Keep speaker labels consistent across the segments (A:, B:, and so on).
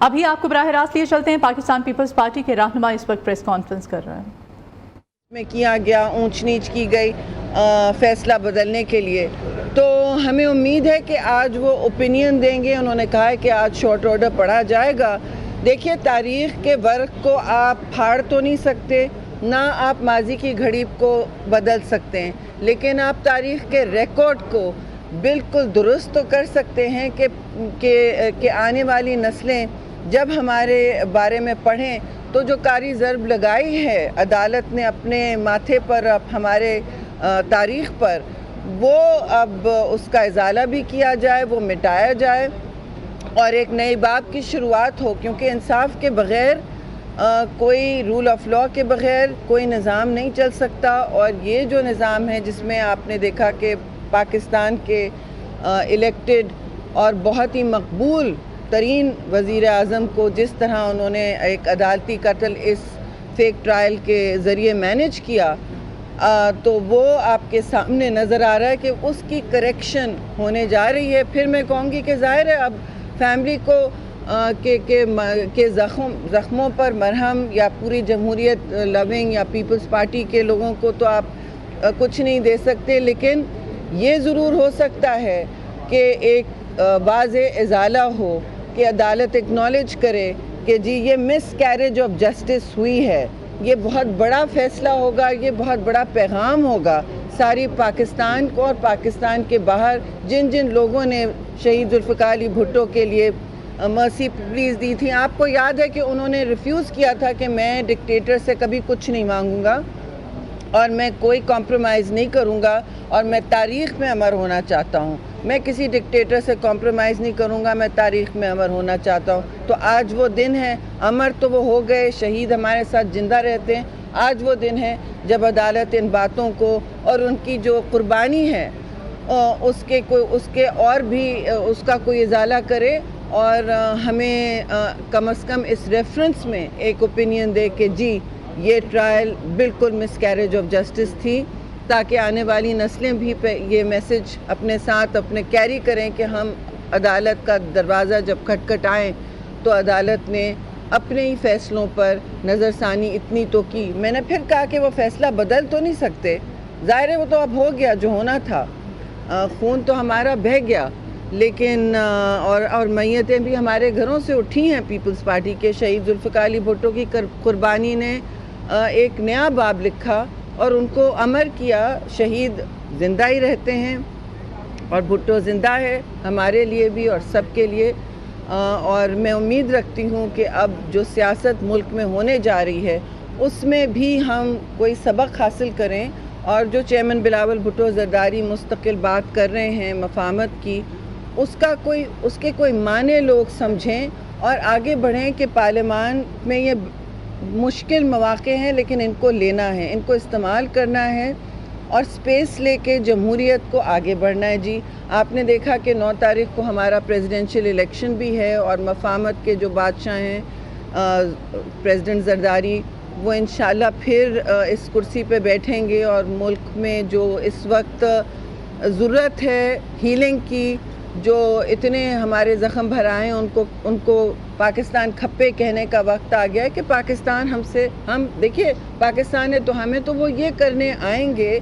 A: अभी आपको बराह रास्त लिए चलते हैं, पाकिस्तान पीपल्स पार्टी के रहनुमा इस वक्त प्रेस कॉन्फ्रेंस कर रहे हैं।
B: में किया गया ऊंच नीच की गई फैसला बदलने के लिए, तो हमें उम्मीद है कि आज वो ओपिनियन देंगे। उन्होंने कहा है कि आज शॉर्ट ऑर्डर पढ़ा जाएगा। देखिए, तारीख़ के वर्क को आप फाड़ तो नहीं सकते, ना आप माजी की घड़ी को बदल सकते हैं, लेकिन आप तारीख़ के रिकॉर्ड को बिल्कुल दुरुस्त तो कर सकते हैं कि आने वाली नस्लें जब हमारे बारे में पढ़ें तो जो कारी ज़र्ब लगाई है अदालत ने अपने माथे पर, हमारे तारीख़ पर, वो अब उसका इज़ाला भी किया जाए, वो मिटाया जाए और एक नए बाब की शुरुआत हो, क्योंकि इंसाफ के बग़ैर कोई रूल ऑफ लॉ के बग़ैर कोई निज़ाम नहीं चल सकता। और ये जो निज़ाम है जिसमें आपने देखा कि पाकिस्तान के इलेक्टेड और बहुत ही मकबूल तरीन वज़ीर आज़म को जिस तरह उन्होंने एक अदालती कत्ल इस फेक ट्रायल के ज़रिए मैनेज किया, तो वो आपके सामने नज़र आ रहा है कि उसकी करेक्शन होने जा रही है। फिर मैं कहूँगी कि ज़ाहिर है अब फैमिली को के ज़ख्मों पर मरहम या पूरी जमहूरियत लविंग या पीपल्स पार्टी के लोगों को तो आप कुछ नहीं दे सकते, लेकिन ये ज़रूर हो सकता है कि एक वाज़े इज़ाला हो कि अदालत एक्नॉलेज करे कि जी ये मिस कैरेज ऑफ जस्टिस हुई है। ये बहुत बड़ा फ़ैसला होगा, ये बहुत बड़ा पैगाम होगा सारी पाकिस्तान को और पाकिस्तान के बाहर जिन जिन लोगों ने शहीद जुल्फ़िकार अली भुट्टो के लिए मर्सी प्लीज़ दी थी। आपको याद है कि उन्होंने रिफ्यूज़ किया था कि मैं डिक्टेटर से कभी कुछ नहीं मांगूंगा और मैं कोई कॉम्प्रोमाइज़ नहीं करूंगा और मैं तारीख़ में अमर होना चाहता हूं। मैं किसी डिक्टेटर से कॉम्प्रोमाइज़ नहीं करूंगा, मैं तारीख़ में अमर होना चाहता हूं। तो आज वो दिन है, अमर तो वो हो गए, शहीद हमारे साथ ज़िंदा रहते हैं। आज वो दिन है जब अदालत इन बातों को और उनकी जो कुर्बानी है उसके और भी उसका कोई इज़ाला करे और हमें कम से कम इस रेफरेंस में एक ओपिनियन दे कि जी ये ट्रायल बिल्कुल मिसकैरेज ऑफ जस्टिस थी, ताकि आने वाली नस्लें भी ये मैसेज अपने साथ अपने कैरी करें कि हम अदालत का दरवाज़ा जब खटखटाएं तो अदालत ने अपने ही फ़ैसलों पर नज़रसानी इतनी तो की। मैंने फिर कहा कि वो फ़ैसला बदल तो नहीं सकते, ज़ाहिर है वो तो अब हो गया जो होना था, खून तो हमारा बह गया, लेकिन और मैयतें भी हमारे घरों से उठी हैं। पीपल्स पार्टी के शहीद जुल्फ़िकार अली भुट्टो की कुर्बानी ने एक नया बाब लिखा और उनको अमर किया। शहीद ज़िंदा ही रहते हैं और भुट्टो ज़िंदा है हमारे लिए भी और सब के लिए। और मैं उम्मीद रखती हूँ कि अब जो सियासत मुल्क में होने जा रही है उसमें भी हम कोई सबक हासिल करें और जो चेयरमैन बिलावल भुट्टो ज़रदारी मुस्तकिल बात कर रहे हैं मफाहमत की, उसके कोई माने लोग समझें और आगे बढ़ें कि पार्लियामान में ये मुश्किल मौक़े हैं लेकिन इनको लेना है, इनको इस्तेमाल करना है और स्पेस लेके जमहूरियत को आगे बढ़ना है। जी आपने देखा कि 9 तारीख़ को हमारा प्रेसिडेंशियल इलेक्शन भी है और मफाहमत के जो बादशाह हैं प्रेसिडेंट ज़रदारी, वो इंशाल्लाह फिर इस कुर्सी पे बैठेंगे और मुल्क में जो इस वक्त ज़रूरत है हीलिंग की, जो इतने हमारे ज़ख्म भराए उनको पाकिस्तान खप्पे कहने का वक्त आ गया है कि पाकिस्तान हम देखिए पाकिस्तान है तो हमें तो वो ये करने आएंगे।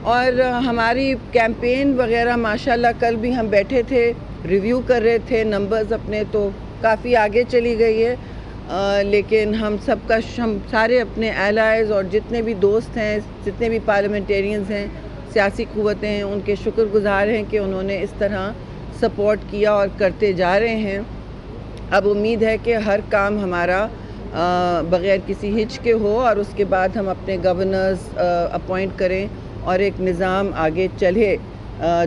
B: और हमारी कैंपेन वगैरह माशाल्लाह कल भी हम बैठे थे, रिव्यू कर रहे थे नंबर्स अपने, तो काफ़ी आगे चली गई है। लेकिन हम सारे अपने एलाइज और जितने भी दोस्त हैं, जितने भी पार्लियामेंटेरियंस हैं, सियासी क़ुव्वतें हैं, उनके शुक्रगुज़ार हैं कि उन्होंने इस तरह सपोर्ट किया और करते जा रहे हैं। अब उम्मीद है कि हर काम हमारा बग़ैर किसी हिच के हो और उसके बाद हम अपने गवर्नर्स अपॉइंट करें और एक निज़ाम आगे चले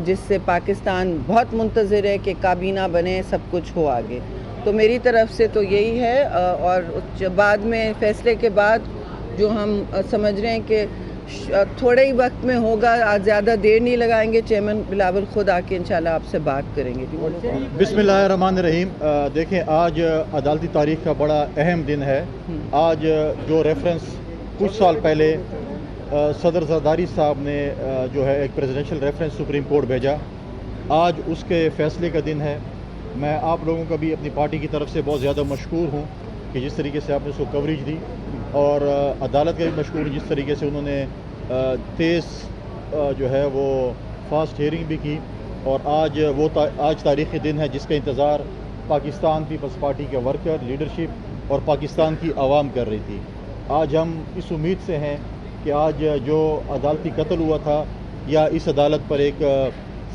B: जिससे पाकिस्तान बहुत मुंतज़िर है कि काबीना बने, सब कुछ हो आगे। तो मेरी तरफ से तो यही है। और बाद में फ़ैसले के बाद जो हम समझ रहे हैं कि थोड़े ही वक्त में होगा, आज ज़्यादा देर नहीं लगाएंगे, चेयरमैन बिलावल खुद आके इंशाल्लाह आपसे बात करेंगे।
C: बिस्मिल्लाहिर्रहमानिर्रहीम। देखें, आज अदालती तारीख़ का बड़ा अहम दिन है। आज जो रेफरेंस कुछ साल पहले सदर ज़रदारी साहब ने जो है एक प्रेसिडेंशियल रेफरेंस सुप्रीम कोर्ट भेजा, आज उसके फ़ैसले का दिन है। میں آپ لوگوں کا بھی اپنی پارٹی کی طرف سے بہت زیادہ مشکور ہوں کہ جس طریقے سے آپ نے اس کو کوریج دی، اور عدالت کا بھی مشکور ہوں جس طریقے سے انہوں نے تیز جو ہے وہ فاسٹ ہیئرنگ بھی کی، اور آج تاریخی دن ہے جس کا انتظار پاکستان پیپلز پارٹی کے ورکر، لیڈرشپ اور پاکستان کی عوام کر رہی تھی۔ آج ہم اس امید سے ہیں کہ آج جو عدالتی قتل ہوا تھا یا اس عدالت پر ایک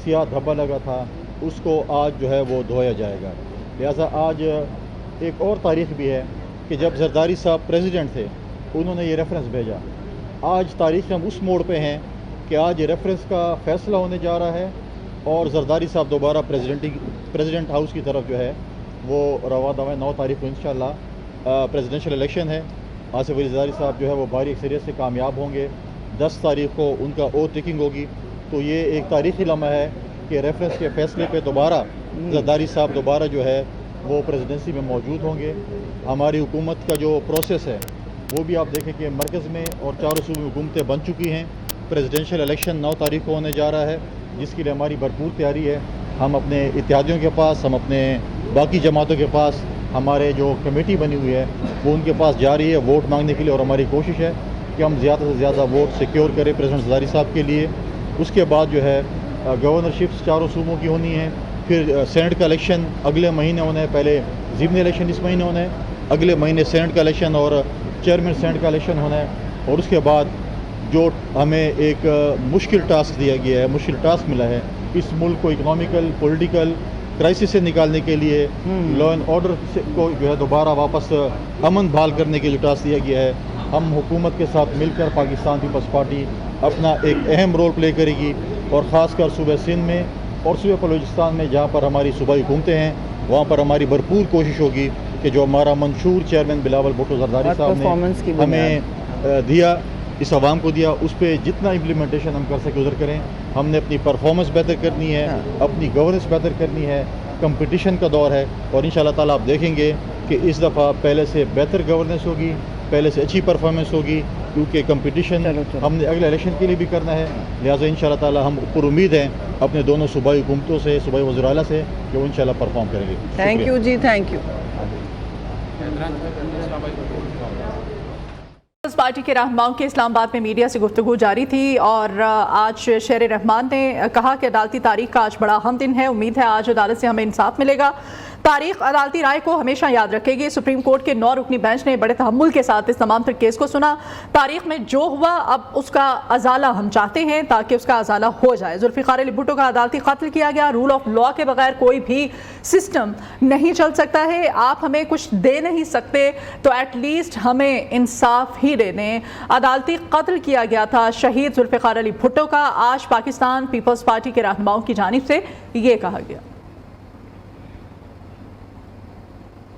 C: سیاہ دھبا لگا تھا، اس کو آج جو ہے وہ دھویا جائے گا۔ لہٰذا آج ایک اور تاریخ بھی ہے کہ جب زرداری صاحب پریزیڈنٹ تھے انہوں نے یہ ریفرنس بھیجا۔ آج تاریخ ہم اس موڑ پہ ہیں کہ آج یہ ریفرنس کا فیصلہ ہونے جا رہا ہے، اور زرداری صاحب دوبارہ پریزیڈنٹ ہاؤس کی طرف جو ہے وہ روانہ ہے۔ 9 تاریخ کو انشاءاللہ پریزیڈنشل الیکشن ہے، آصف علی زرداری صاحب جو ہے وہ بھاری اکثریت سے کامیاب ہوں گے۔ 10 تاریخ کو ان کا اوتھ ٹیکنگ ہوگی، تو یہ ایک تاریخی لمحہ ہے کہ ریفرنس کے فیصلے پہ دوبارہ زرداری صاحب دوبارہ جو ہے وہ پریزیڈنسی میں موجود ہوں گے۔ ہماری حکومت کا جو پروسیس ہے وہ بھی آپ دیکھیں کہ مرکز میں اور چاروں صوبوں میں حکومتیں بن چکی ہیں۔ پریزیڈنشل الیکشن 9 تاریخ کو ہونے جا رہا ہے، جس کے لیے ہماری بھرپور تیاری ہے۔ ہم اپنے اتحادیوں کے پاس، ہم اپنے باقی جماعتوں کے پاس، ہمارے جو کمیٹی بنی ہوئی ہے وہ ان کے پاس جا رہی ہے ووٹ مانگنے کے لیے، اور ہماری کوشش ہے کہ ہم زیادہ سے زیادہ ووٹ سیکیور کریں پریزیڈنٹ زرداری صاحب کے لیے۔ اس کے بعد جو ہے گورنرشپس چاروں صوبوں کی ہونی ہے، پھر سینٹ کا الیکشن اگلے مہینے ہونا ہے۔ پہلے ضمنی الیکشن اس مہینے ہونا ہے، اگلے مہینے سینٹ کا الیکشن اور چیئرمین سینٹ کا الیکشن ہونا ہے، اور اس کے بعد جو ہمیں ایک مشکل ٹاسک دیا گیا ہے، مشکل ٹاسک ملا ہے اس ملک کو اکنامیکل پولیٹیکل کرائسس سے نکالنے کے لیے، لا اینڈ آرڈر کو جو ہے دوبارہ واپس امن بحال کرنے کے جو ٹاسک دیا گیا ہے، ہم حکومت کے ساتھ مل کر پاکستان پیپلز پارٹی اپنا ایک اہم رول پلے کرے گی، اور خاص کر صوبہ سندھ میں اور صوبہ بلوچستان میں جہاں پر ہماری صوبائی حکومتیں ہیں وہاں پر ہماری بھرپور کوشش ہوگی کہ جو ہمارا منشور چیئرمین بلاول بھٹو زرداری صاحب نے ہمیں دیا، اس عوام کو دیا، اس پہ جتنا امپلیمنٹیشن ہم کر سکے ادھر کریں۔ ہم نے اپنی پرفارمنس بہتر کرنی ہے، اپنی گورننس بہتر کرنی ہے، کمپٹیشن کا دور ہے، اور انشاءاللہ تعالیٰ آپ دیکھیں گے کہ اس دفعہ پہلے سے بہتر گورننس ہوگی، پہلے سے اچھی پرفارمنس ہوگی، کیونکہ کمپٹیشن ہم نے اگلے الیکشن کے لیے بھی کرنا ہے۔ لہٰذا انشاءاللہ تعالیٰ ہم پر امید ہیں اپنے دونوں صوبائی حکومتوں سے، صوبائی وزیر اعلیٰ سے، کہ وہ انشاءاللہ پرفارم کریں گے۔
B: تھینک یو جی، تھینک یو۔
A: پیپلز پارٹی کے رہنماؤں کی اسلام آباد میں میڈیا سے گفتگو جاری تھی، اور آج شیر رحمان نے کہا کہ عدالتی تاریخ کا آج بڑا اہم دن ہے، امید ہے آج عدالت سے ہمیں انصاف ملے گا۔ تاریخ عدالتی رائے کو ہمیشہ یاد رکھے گی۔ سپریم کورٹ کے 9 رکنی بینچ نے بڑے تحمل کے ساتھ اس تمام تر کیس کو سنا۔ تاریخ میں جو ہوا اب اس کا ازالہ ہم چاہتے ہیں تاکہ اس کا ازالہ ہو جائے۔ ذوالفقار علی بھٹو کا عدالتی قتل کیا گیا، رول آف لا کے بغیر کوئی بھی سسٹم نہیں چل سکتا ہے۔ آپ ہمیں کچھ دے نہیں سکتے تو ایٹ لیسٹ ہمیں انصاف ہی دے دیں۔ عدالتی قتل کیا گیا تھا شہید ذوالفقار علی بھٹو کا۔ آج پاکستان پیپلز پارٹی کے رہنماؤں کی جانب سے یہ کہا گیا۔